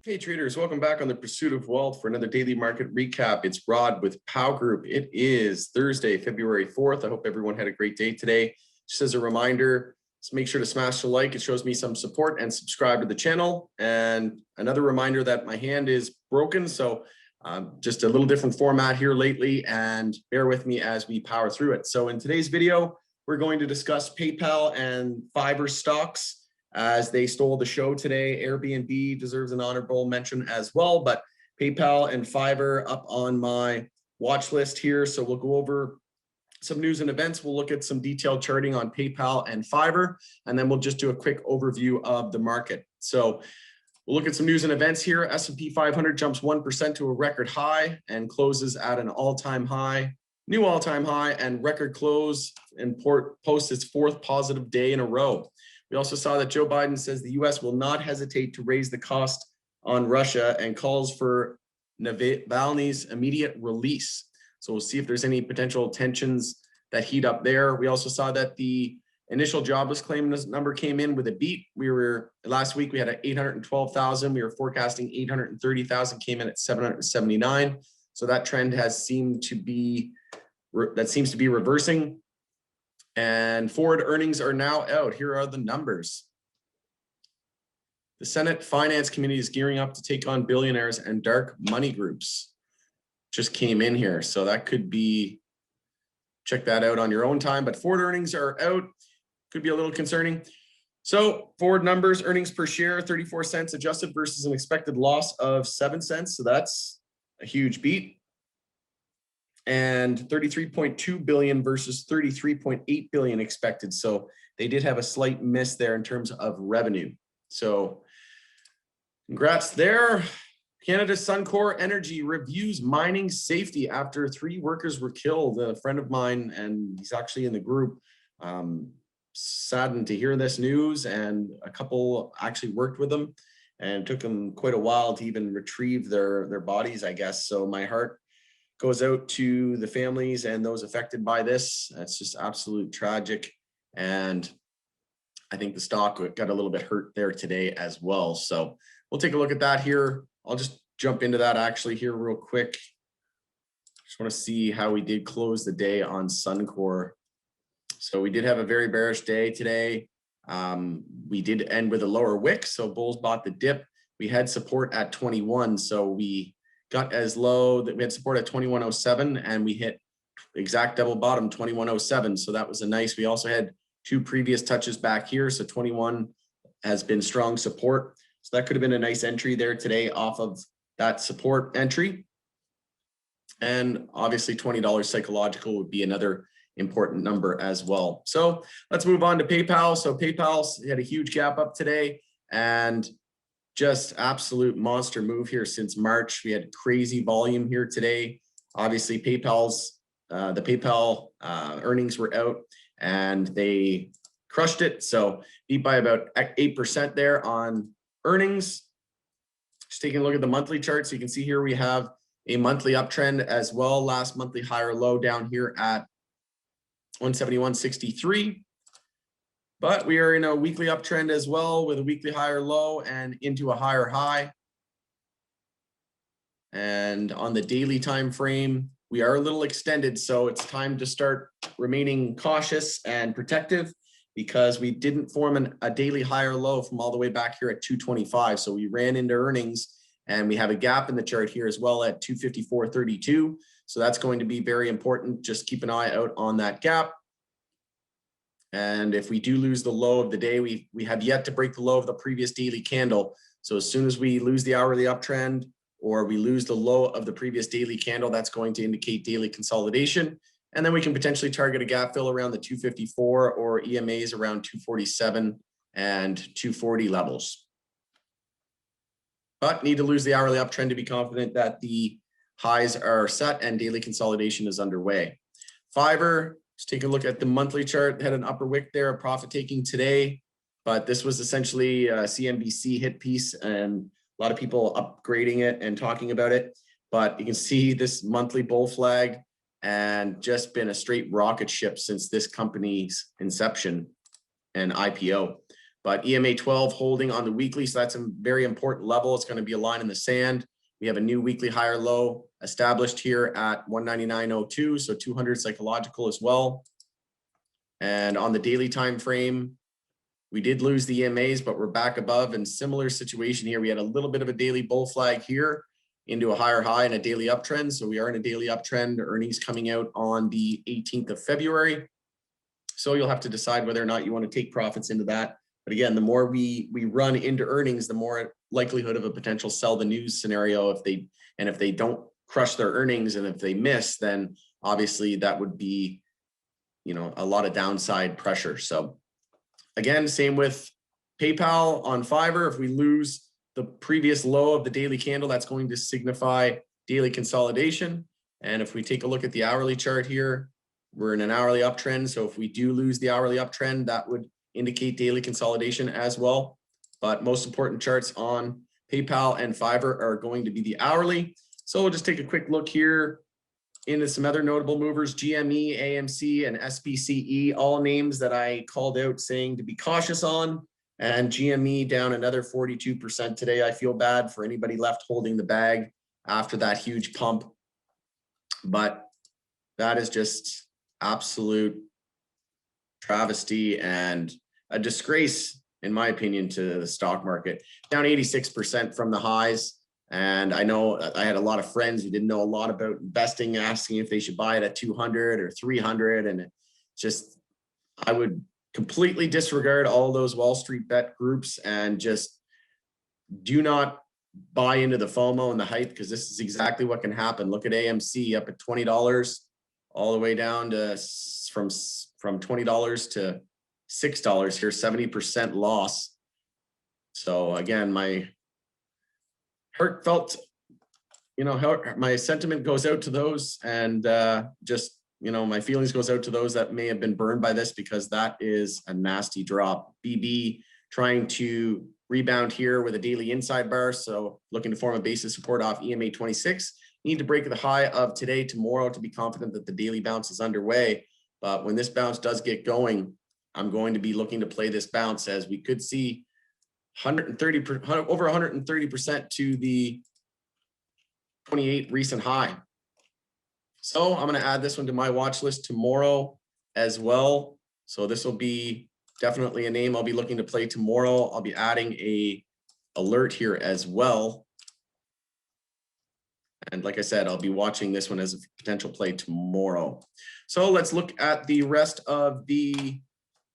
Hey traders, welcome back on the Pursuit of Wealth for another daily market recap. It's Rod with POW Group. It is Thursday, February 4th. I hope everyone had a great day today. Just as a reminder, just make sure to smash the like. It shows me some support, and subscribe to the channel. And another reminder that my hand is broken, so just a little different format here lately, and bear with me as we power through it. So in today's video, we're going to discuss PayPal and Fiverr stocks as they stole the show today. Airbnb deserves an honorable mention as well, but PayPal and Fiverr up on my watch list here. So we'll go over some news and events. We'll look at some detailed charting on PayPal and Fiverr, and then we'll just do a quick overview of the market. So we'll look at some news and events here. S&P 500 jumps 1% to a record high and closes at an all-time high, new all-time high, and record close, and posts its fourth positive day in a row. We also saw that Joe Biden says the U.S. will not hesitate to raise the cost on Russia and calls for Navalny's immediate release. So we'll see if there's any potential tensions that heat up there. We also saw that the initial jobless claim number came in with a beat. Last week we had 812,000. We were forecasting 830,000, came in at 779. So that trend seems to be reversing. And forward earnings are now out. Here are the numbers. The Senate Finance Committee is gearing up to take on billionaires and dark money groups. Just came in here. So that could be, check that out on your own time. But forward earnings are out. Could be a little concerning. So forward numbers, earnings per share, 34 cents adjusted versus an expected loss of 7 cents. So that's a huge beat. And 33.2 billion versus 33.8 billion expected. So they did have a slight miss there in terms of revenue. So congrats there. Canada's Suncor Energy reviews mining safety after 3 workers were killed. A friend of mine, and he's actually in the group, saddened to hear this news, and a couple actually worked with them, and it took them quite a while to even retrieve their bodies, I guess. So my heart goes out to the families and those affected by this. It's just absolute tragic. And I think the stock got a little bit hurt there today as well. So we'll take a look at that here. I'll just jump into that actually here real quick. Just want to see how we did close the day on Suncor. So we did have a very bearish day today. We did end with a lower wick. So bulls bought the dip. We had support at 21. So we got as low that we had support at 2107, and we hit exact double bottom 2107. So that was a nice. We also had 2 previous touches back here. So 21 has been strong support. So that could have been a nice entry there today off of that support entry. And obviously $20 psychological would be another important number as well. So let's move on to PayPal. So PayPal had a huge gap up today, and just absolute monster move here since March. We had crazy volume here today. Obviously the PayPal earnings were out and they crushed it. So beat by about 8% there on earnings. Just taking a look at the monthly chart. So you can see here we have a monthly uptrend as well. Last monthly higher low down here at 171.63. But we are in a weekly uptrend as well, with a weekly higher low and into a higher high. And on the daily time frame, we are a little extended, so it's time to start remaining cautious and protective, because we didn't form a daily higher low from all the way back here at 225. So we ran into earnings, and we have a gap in the chart here as well at 254.32. So that's going to be very important. Just keep an eye out on that gap. And if we do lose the low of the day, we have yet to break the low of the previous daily candle. So as soon as we lose the hourly uptrend, or we lose the low of the previous daily candle, that's going to indicate daily consolidation. And then we can potentially target a gap fill around the 254 or EMAs around 247 and 240 levels. But need to lose the hourly uptrend to be confident that the highs are set and daily consolidation is underway. Fiverr, just take a look at the monthly chart. Had an upper wick there, a profit taking today, but this was essentially a CNBC hit piece, and a lot of people upgrading it and talking about it. But you can see this monthly bull flag, and just been a straight rocket ship since this company's inception and IPO. but EMA 12 holding on the weekly. So that's a very important level. It's going to be a line in the sand. We have a new weekly higher low established here at 199.02. So 200 psychological as well. And on the daily time frame, we did lose the EMAs, but we're back above. And similar situation here. We had a little bit of a daily bull flag here into a higher high and a daily uptrend. So we are in a daily uptrend. Earnings coming out on the 18th of February. So you'll have to decide whether or not you want to take profits into that. But again, the more we run into earnings, the more likelihood of a potential sell the news scenario. If they don't crush their earnings and if they miss, then obviously that would be, you know, a lot of downside pressure. So again, same with PayPal on Fiverr. If we lose the previous low of the daily candle, that's going to signify daily consolidation. And if we take a look at the hourly chart here, we're in an hourly uptrend. So if we do lose the hourly uptrend, that would indicate daily consolidation as well. But most important charts on PayPal and Fiverr are going to be the hourly. So we'll just take a quick look here into some other notable movers: GME, AMC, and SPCE, all names that I called out saying to be cautious on. And GME down another 42% today. I feel bad for anybody left holding the bag after that huge pump. But that is just absolute travesty and a disgrace, in my opinion, to the stock market. Down 86% from the highs. And I know I had a lot of friends who didn't know a lot about investing, asking if they should buy it at 200 or 300. And it just, I would completely disregard all those Wall Street bet groups and just do not buy into the FOMO and the hype, because this is exactly what can happen. Look at AMC up at $20 all the way down to from $20 to $6 here, 70% loss. So again, my heartfelt, you know, my sentiment goes out to those, and just, you know, my feelings goes out to those that may have been burned by this, because that is a nasty drop. BB trying to rebound here with a daily inside bar. So looking to form a basis support off EMA 26. Need to break the high of today, tomorrow, to be confident that the daily bounce is underway. But when this bounce does get going, I'm going to be looking to play this bounce, as we could see over 130% to the 28 recent high. So I'm going to add this one to my watch list tomorrow as well. So this will be definitely a name I'll be looking to play tomorrow. I'll be adding a alert here as well. And like I said, I'll be watching this one as a potential play tomorrow. So let's look at the rest of the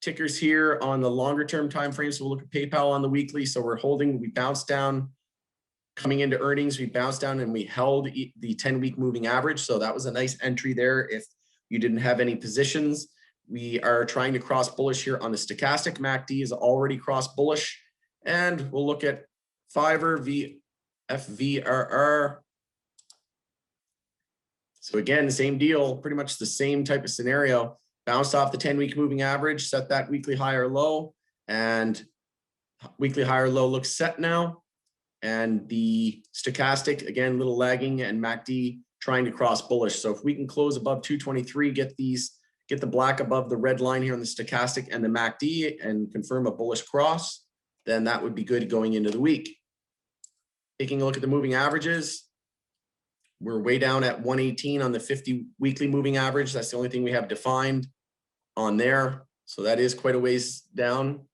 tickers here on the longer term time frame. So we'll look at PayPal on the weekly. So we're holding, we bounced down coming into earnings, we bounced down and we held the 10-week moving average. So that was a nice entry there if you didn't have any positions. We are trying to cross bullish here on the stochastic. MACD is already cross bullish. And we'll look at Fiverr FVRR. So again, same deal, pretty much the same type of scenario. Bounced off the 10-week moving average, set that weekly high or low, and weekly high or low looks set now. And the stochastic, again, little lagging, and MACD trying to cross bullish. So if we can close above 223, get the black above the red line here on the stochastic and the MACD and confirm a bullish cross, then that would be good going into the week. Taking a look at the moving averages, we're way down at 118 on the 50 weekly moving average. That's the only thing we have defined on there. So that is quite a ways down.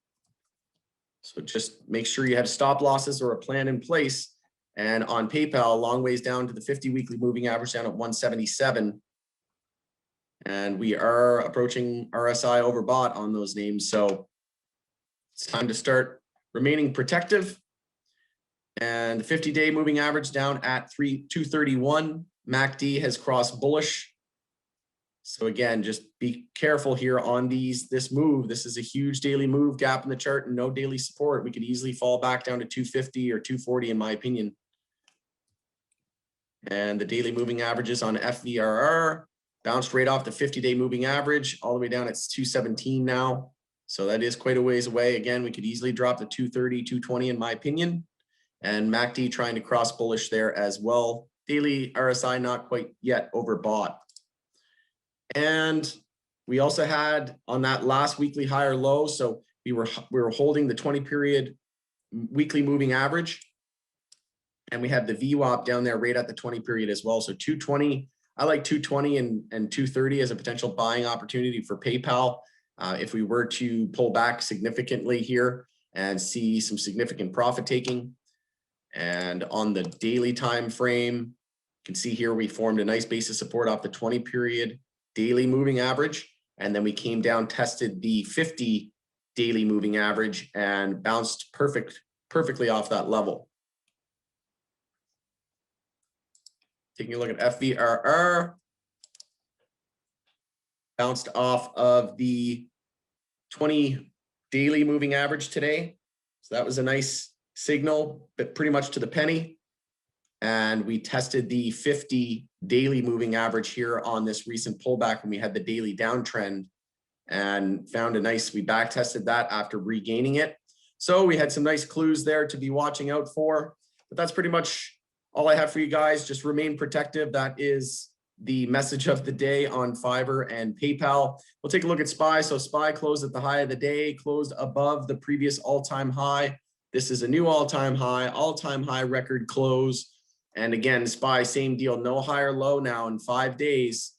So just make sure you have stop losses or a plan in place. And on PayPal, a long ways down to the 50 weekly moving average, down at 177. And we are approaching RSI overbought on those names. So it's time to start remaining protective. And the 50-day moving average down at 231. MACD has crossed bullish. So again, just be careful here on this move. This is a huge daily move, gap in the chart, and no daily support. We could easily fall back down to 250 or 240 in my opinion. And the daily moving averages on FVRR bounced right off the 50-day moving average all the way down. It's 217 now. So that is quite a ways away. Again, we could easily drop to 230, 220 in my opinion. And MACD trying to cross bullish there as well. Daily RSI not quite yet overbought. And we also had on that last weekly higher low. So we were holding the 20 period weekly moving average. And we have the VWAP down there right at the 20 period as well. So 220, I like 220 and 230 as a potential buying opportunity for PayPal. If we were to pull back significantly here and see some significant profit taking. And on the daily time frame, you can see here we formed a nice base of support off the 20 period daily moving average. And then we came down, tested the 50 daily moving average and bounced perfectly off that level. Taking a look at FVRR, bounced off of the 20 daily moving average today. So that was a nice signal, but pretty much to the penny. And we tested the 50 daily moving average here on this recent pullback when we had the daily downtrend and found a nice, we back tested that after regaining it. So we had some nice clues there to be watching out for, but that's pretty much all I have for you guys. Just remain protective. That is the message of the day on Fiverr and PayPal. We'll take a look at SPY. So SPY closed at the high of the day, closed above the previous all-time high. This is a new all-time high record close. And again, SPY, same deal, no higher low now in 5 days.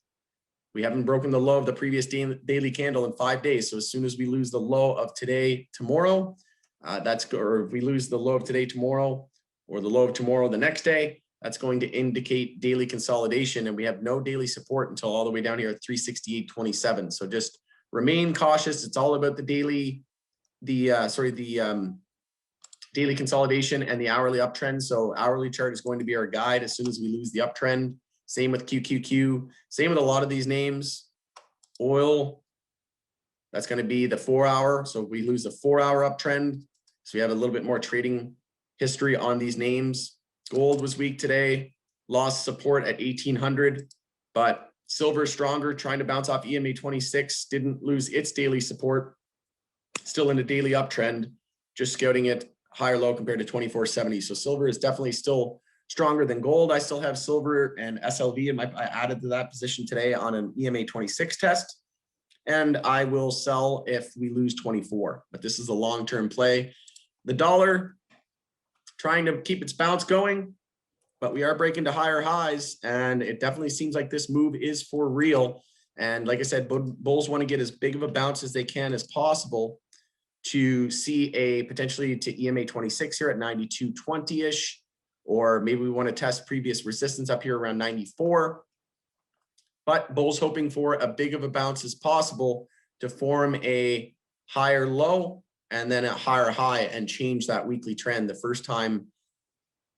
We haven't broken the low of the previous daily candle in 5 days. So as soon as we lose the low of today, tomorrow, or if we lose the low of today, tomorrow, or the low of tomorrow the next day, that's going to indicate daily consolidation. And we have no daily support until all the way down here at 368.27. So just remain cautious. It's all about the daily, daily consolidation and the hourly uptrend. So hourly chart is going to be our guide as soon as we lose the uptrend. Same with QQQ, same with a lot of these names. Oil, that's going to be the 4 hour. So we lose the 4 hour uptrend. So we have a little bit more trading history on these names. Gold was weak today, lost support at 1800, but silver is stronger, trying to bounce off EMA 26, didn't lose its daily support, still in a daily uptrend, just scouting it higher low compared to 2470. So silver is definitely still stronger than gold. I still have silver and SLV in I added to that position today on an EMA 26 test, and I will sell if we lose 24, but this is a long-term play. The dollar trying to keep its bounce going, but we are breaking to higher highs, and it definitely seems like this move is for real. And like I said, bulls want to get as big of a bounce as they can as possible to see a potentially to EMA 26 here at 92.20-ish, or maybe we want to test previous resistance up here around 94. But bulls hoping for a big of a bounce as possible to form a higher low and then a higher high and change that weekly trend. The first time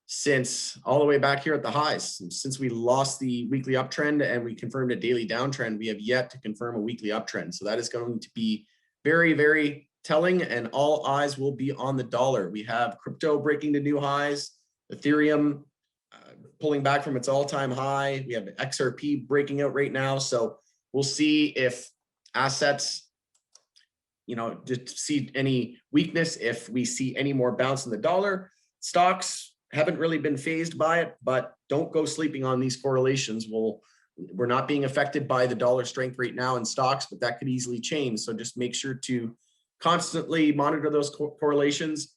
since all the way back here at the highs, since we lost the weekly uptrend and we confirmed a daily downtrend, we have yet to confirm a weekly uptrend. So that is going to be very, very telling, and all eyes will be on the dollar. We have crypto breaking to new highs, Ethereum pulling back from its all-time high. We have XRP breaking out right now. So we'll see if assets, just see any weakness, if we see any more bounce in the dollar. Stocks haven't really been phased by it, but don't go sleeping on these correlations. We're not being affected by the dollar strength right now in stocks, but that could easily change. So just make sure to constantly monitor those correlations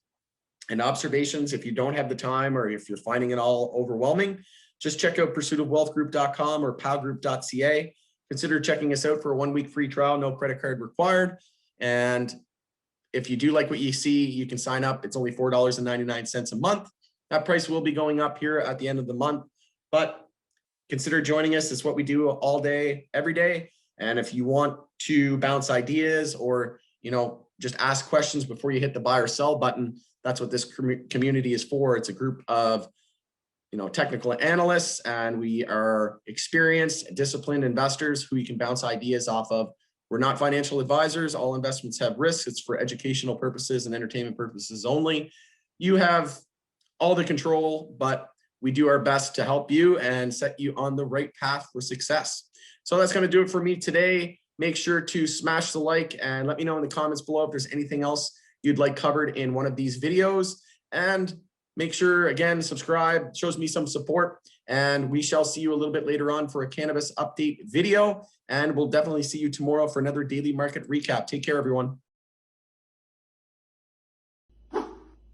and observations. If you don't have the time, or if you're finding it all overwhelming, just check out pursuitofwealthgroup.com or palgroup.ca. Consider checking us out for a 1-week free trial, no credit card required. And if you do like what you see, you can sign up. It's only $4.99 a month. That price will be going up here at the end of the month, but consider joining us. It's what we do all day, every day. And if you want to bounce ideas or, just ask questions before you hit the buy or sell button, that's what this community is for. It's a group of, technical analysts, and we are experienced, disciplined investors who you can bounce ideas off of. We're not financial advisors. All investments have risks. It's for educational purposes and entertainment purposes only. You have all the control, but we do our best to help you and set you on the right path for success. So that's going to do it for me today. Make sure to smash the like and let me know in the comments below if there's anything else you'd like covered in one of these videos. And make sure, again, subscribe, shows me some support. And we shall see you a little bit later on for a cannabis update video. And we'll definitely see you tomorrow for another daily market recap. Take care, everyone.